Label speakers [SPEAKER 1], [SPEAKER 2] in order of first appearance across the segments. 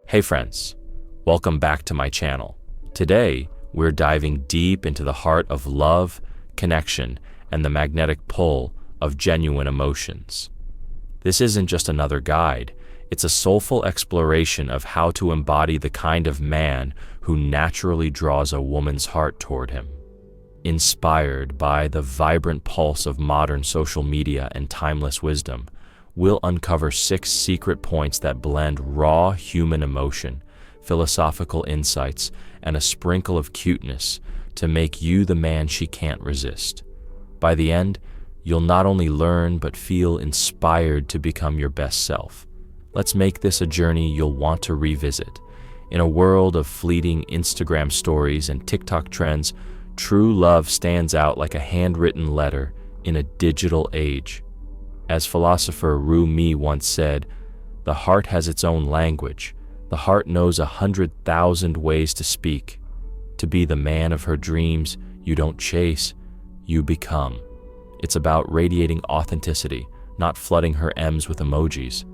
[SPEAKER 1] Hey friends, welcome back to my channel. Today, we're diving deep into the heart of love, connection, and the magnetic pull of genuine emotions. This isn't just another guide, it's a soulful exploration of how to embody the kind of man who naturally draws a woman's heart toward him. Inspired by the vibrant pulse of modern social media and timeless wisdom, we'll uncover 6 secret points that blend raw human emotion, philosophical insights, and a sprinkle of cuteness to make you the man she can't resist. By the end, you'll not only learn but feel inspired to become your best self. Let's make this a journey you'll want to revisit. In a world of fleeting Instagram stories and TikTok trends, true love stands out like a handwritten letter in a digital age. As philosopher Rumi once said, "The heart has its own language. The heart knows 100,000 ways to speak. To be the man of her dreams, you don't chase, you become." It's about radiating authenticity, not flooding her M's with emojis.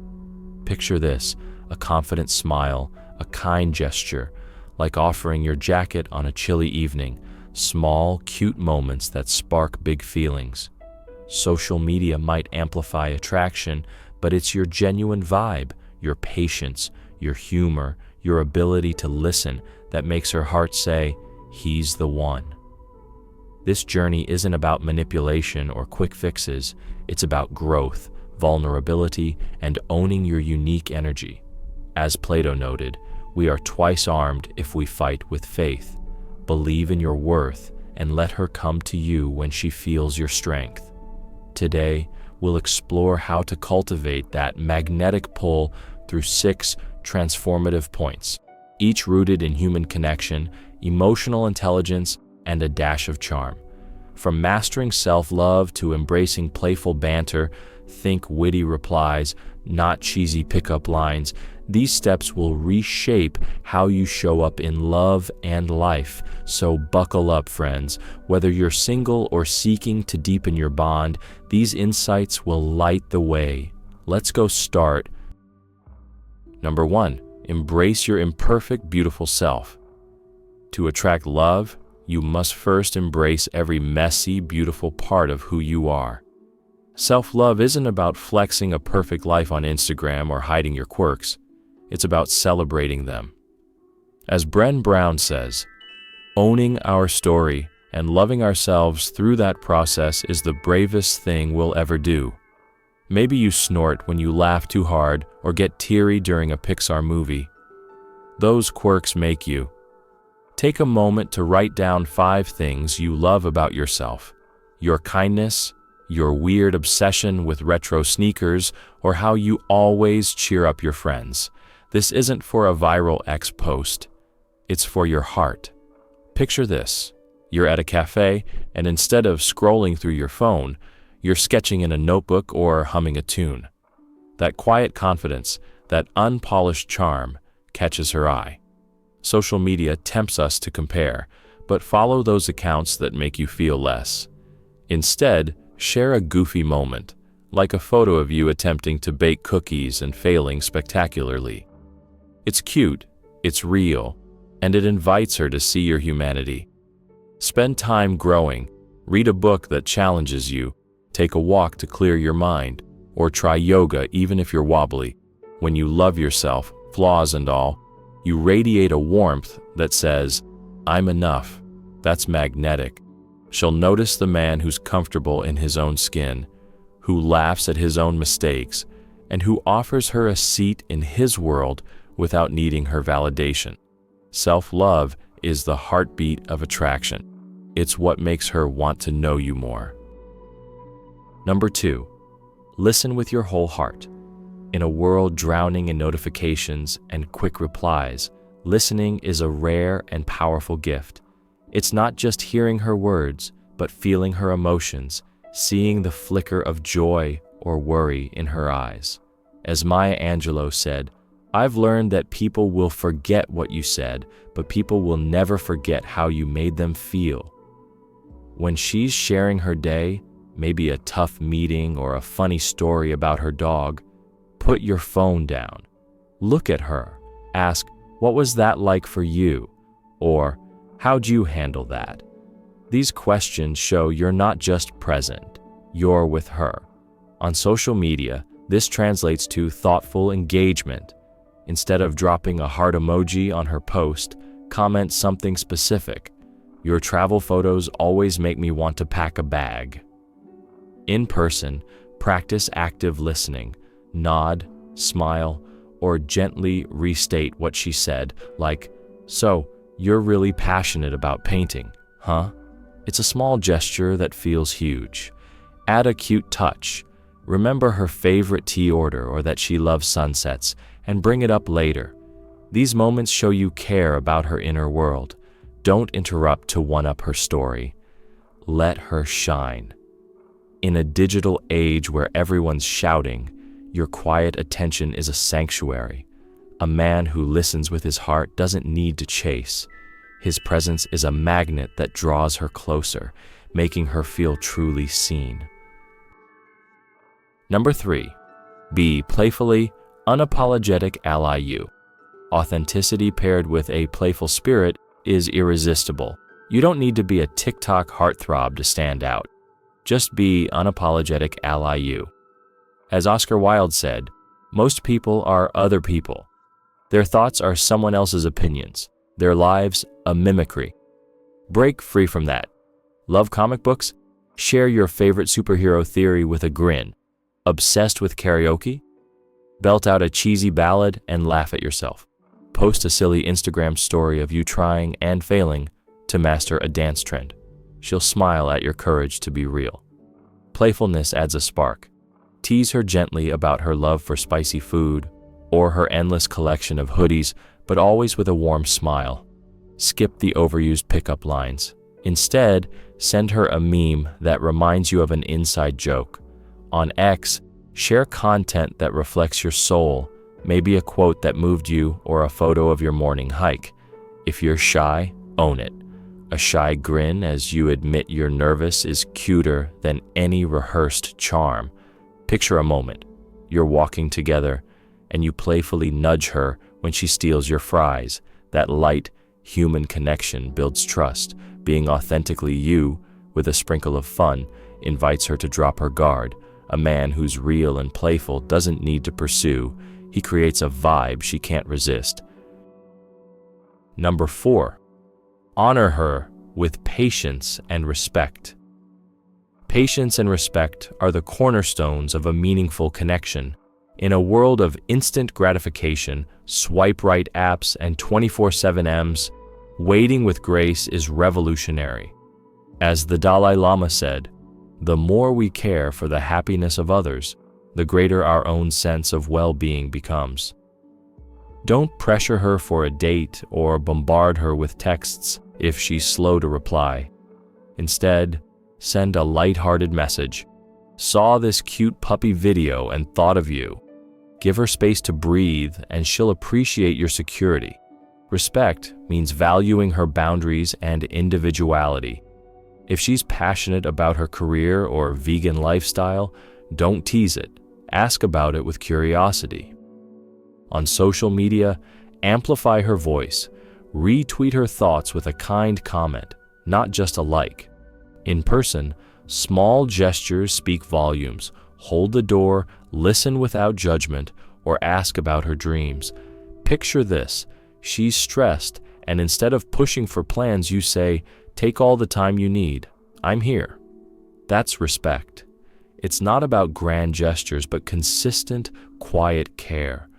[SPEAKER 1] Picture this, a confident smile, a kind gesture, like offering your jacket on a chilly evening, small, cute moments that spark big feelings. Social media might amplify attraction, but it's your genuine vibe, your patience, your humor, your ability to listen that makes her heart say, "He's the one." This journey isn't about manipulation or quick fixes, it's about growth, vulnerability, and owning your unique energy. As Plato noted, we are twice armed if we fight with faith. Believe in your worth and let her come to you when she feels your strength. Today, we'll explore how to cultivate that magnetic pull through 6 transformative points, each rooted in human connection, emotional intelligence, and a dash of charm. From mastering self-love to embracing playful banter, think witty replies, not cheesy pickup lines. These steps will reshape how you show up in love and life. So buckle up, friends. Whether you're single or seeking to deepen your bond, these insights will light the way. Let's go start. Number 1, embrace your imperfect, beautiful self. To attract love, you must first embrace every messy, beautiful part of who you are. Self-love isn't about flexing a perfect life on Instagram or hiding your quirks. It's about celebrating them. As Brené Brown says, owning our story and loving ourselves through that process is the bravest thing we'll ever do. Maybe you snort when you laugh too hard or get teary during a Pixar movie. Those quirks make you. Take a moment to write down 5 things you love about yourself. Your kindness, your weird obsession with retro sneakers, or how you always cheer up your friends. This isn't for a viral X post. It's for your heart. Picture this. You're at a cafe, and instead of scrolling through your phone, you're sketching in a notebook or humming a tune. That quiet confidence, that unpolished charm, catches her eye. Social media tempts us to compare, but follow those accounts that make you feel less. Instead, share a goofy moment, like a photo of you attempting to bake cookies and failing spectacularly. It's cute, it's real, and it invites her to see your humanity. Spend time growing, read a book that challenges you, take a walk to clear your mind, or try yoga even if you're wobbly. When you love yourself, flaws and all, you radiate a warmth that says, "I'm enough." That's magnetic. She'll notice the man who's comfortable in his own skin, who laughs at his own mistakes, and who offers her a seat in his world without needing her validation. Self-love is the heartbeat of attraction. It's what makes her want to know you more. Number 2, listen with your whole heart. In a world drowning in notifications and quick replies, listening is a rare and powerful gift. It's not just hearing her words, but feeling her emotions, seeing the flicker of joy or worry in her eyes. As Maya Angelou said, "I've learned that people will forget what you said, but people will never forget how you made them feel." When she's sharing her day, maybe a tough meeting or a funny story about her dog, put your phone down. Look at her Ask, "What was that like for you?" Or, "How'd you handle that?" These questions show you're not just present, you're with her. On social media, this translates to thoughtful engagement. Instead of dropping a heart emoji on her post, comment something specific. "Your travel photos always make me want to pack a bag." In person, practice active listening. Nod, smile, or gently restate what she said, like, "So, you're really passionate about painting, huh?" It's a small gesture that feels huge. Add a cute touch. Remember her favorite tea order or that she loves sunsets, and bring it up later. These moments show you care about her inner world. Don't interrupt to one-up her story. Let her shine. In a digital age where everyone's shouting, your quiet attention is a sanctuary. A man who listens with his heart doesn't need to chase. His presence is a magnet that draws her closer, making her feel truly seen. Number 3, be playfully unapologetic ally you. Authenticity paired with a playful spirit is irresistible. You don't need to be a TikTok heartthrob to stand out. Just be unapologetic ally you. As Oscar Wilde said, most people are other people. Their thoughts are someone else's opinions. Their lives, a mimicry. Break free from that. Love comic books? Share your favorite superhero theory with a grin. Obsessed with karaoke? Belt out a cheesy ballad and laugh at yourself. Post a silly Instagram story of you trying and failing to master a dance trend. She'll smile at your courage to be real. Playfulness adds a spark. Tease her gently about her love for spicy food or her endless collection of hoodies, but always with a warm smile. Skip the overused pickup lines. Instead, send her a meme that reminds you of an inside joke. On X, share content that reflects your soul, maybe a quote that moved you or a photo of your morning hike. If you're shy, own it. A shy grin as you admit you're nervous is cuter than any rehearsed charm. Picture a moment. You're walking together, and you playfully nudge her when she steals your fries. That light, human connection builds trust. Being authentically you, with a sprinkle of fun, invites her to drop her guard. A man who's real and playful doesn't need to pursue. He creates a vibe she can't resist. Number 4, honor her with patience and respect. Patience and respect are the cornerstones of a meaningful connection. In a world of instant gratification, swipe right apps, and 24/7 Ms, waiting with grace is revolutionary. As the Dalai Lama said, the more we care for the happiness of others, the greater our own sense of well-being becomes. Don't pressure her for a date or bombard her with texts if she's slow to reply. Instead, send a light-hearted message. Saw this cute puppy video and thought of you. Give her space to breathe, and she'll appreciate your security. Respect means valuing her boundaries and individuality. If she's passionate about her career or vegan lifestyle, don't tease it. Ask about it with curiosity. On social media, amplify her voice. Retweet her thoughts with a kind comment, not just a like. In person, small gestures speak volumes. Hold the door, listen without judgment, or ask about her dreams. Picture this. She's stressed, and instead of pushing for plans, you say, "Take all the time you need. I'm here." That's respect. It's not about grand gestures, but consistent, quiet care.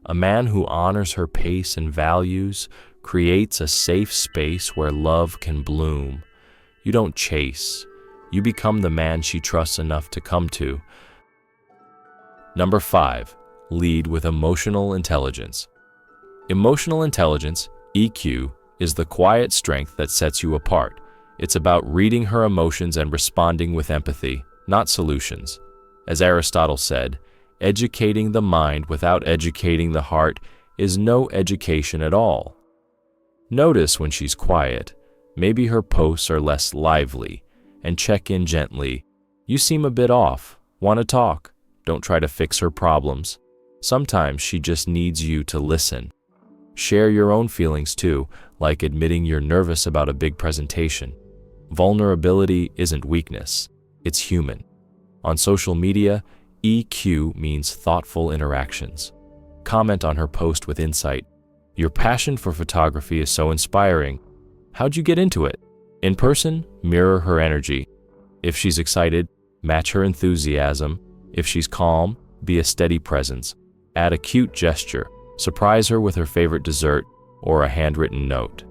[SPEAKER 1] A man who honors her pace and values creates a safe space where love can bloom. You don't chase. You become the man she trusts enough to come to. Number 5, lead with emotional intelligence. Emotional intelligence, EQ, is the quiet strength that sets you apart. It's about reading her emotions and responding with empathy, not solutions. As Aristotle said, educating the mind without educating the heart is no education at all. Notice when she's quiet. Maybe her posts are less lively, and check in gently. "You seem a bit off. Want to talk?" Don't try to fix her problems. Sometimes she just needs you to listen. Share your own feelings too, like admitting you're nervous about a big presentation. Vulnerability isn't weakness, it's human. On social media, EQ means thoughtful interactions. Comment on her post with insight. Your passion for photography is so inspiring. How'd you get into it? In person, mirror her energy. If she's excited, match her enthusiasm. If she's calm, be a steady presence. Add a cute gesture. Surprise her with her favorite dessert or a handwritten note.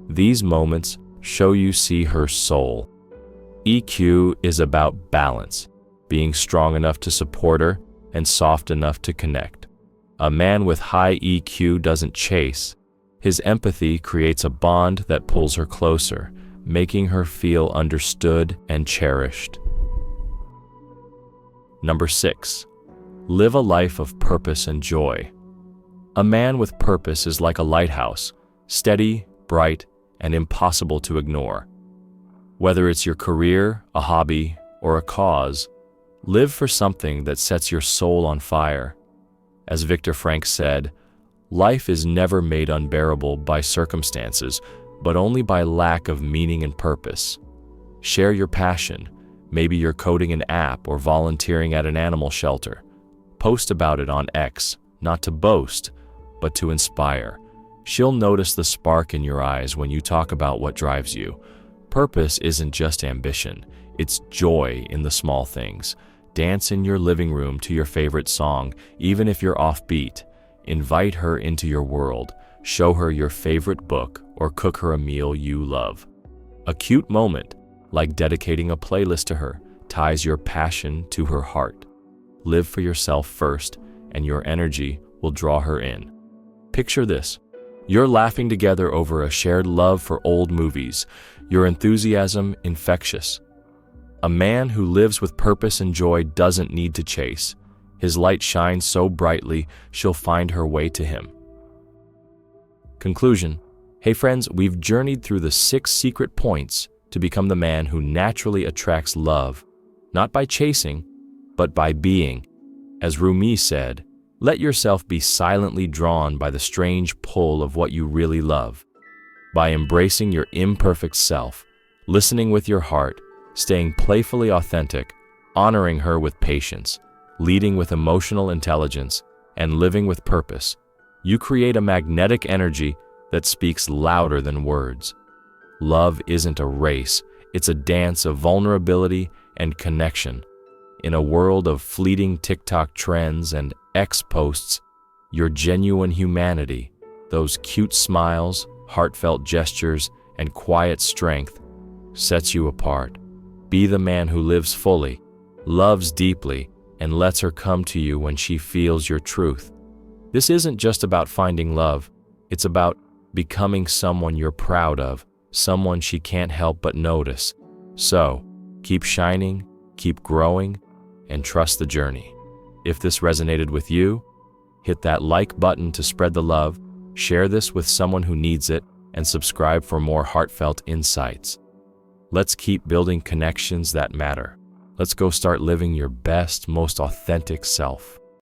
[SPEAKER 1] These moments show you see her soul. EQ is about balance, being strong enough to support her and soft enough to connect. A man with high EQ doesn't chase. His empathy creates a bond that pulls her closer, making her feel understood and cherished. Number 6. Live a life of purpose and joy. A man with purpose is like a lighthouse, steady, bright, and impossible to ignore. Whether it's your career, a hobby, or a cause, live for something that sets your soul on fire. As Viktor Frankl said, life is never made unbearable by circumstances, but only by lack of meaning and purpose. Share your passion. Maybe you're coding an app or volunteering at an animal shelter. Post about it on X, not to boast, but to inspire. She'll notice the spark in your eyes when you talk about what drives you. Purpose isn't just ambition, it's joy in the small things. Dance in your living room to your favorite song, even if you're offbeat. Invite her into your world, show her your favorite book, or cook her a meal you love. A cute moment, like dedicating a playlist to her, ties your passion to her heart. Live for yourself first, and your energy will draw her in. Picture this. You're laughing together over a shared love for old movies, your enthusiasm infectious. A man who lives with purpose and joy doesn't need to chase. His light shines so brightly, she'll find her way to him. Conclusion. Hey friends, we've journeyed through the 6 secret points to become the man who naturally attracts love, not by chasing, but by being. As Rumi said, let yourself be silently drawn by the strange pull of what you really love. By embracing your imperfect self, listening with your heart, staying playfully authentic, honoring her with patience, leading with emotional intelligence, and living with purpose, you create a magnetic energy that speaks louder than words. Love isn't a race, it's a dance of vulnerability and connection. In a world of fleeting TikTok trends and X posts, your genuine humanity, those cute smiles, heartfelt gestures, and quiet strength, sets you apart. Be the man who lives fully, loves deeply, and lets her come to you when she feels your truth. This isn't just about finding love, it's about becoming someone you're proud of, someone she can't help but notice. So, keep shining, keep growing, and trust the journey. If this resonated with you, hit that like button to spread the love, share this with someone who needs it, and subscribe for more heartfelt insights. Let's keep building connections that matter. Let's go start living your best, most authentic self.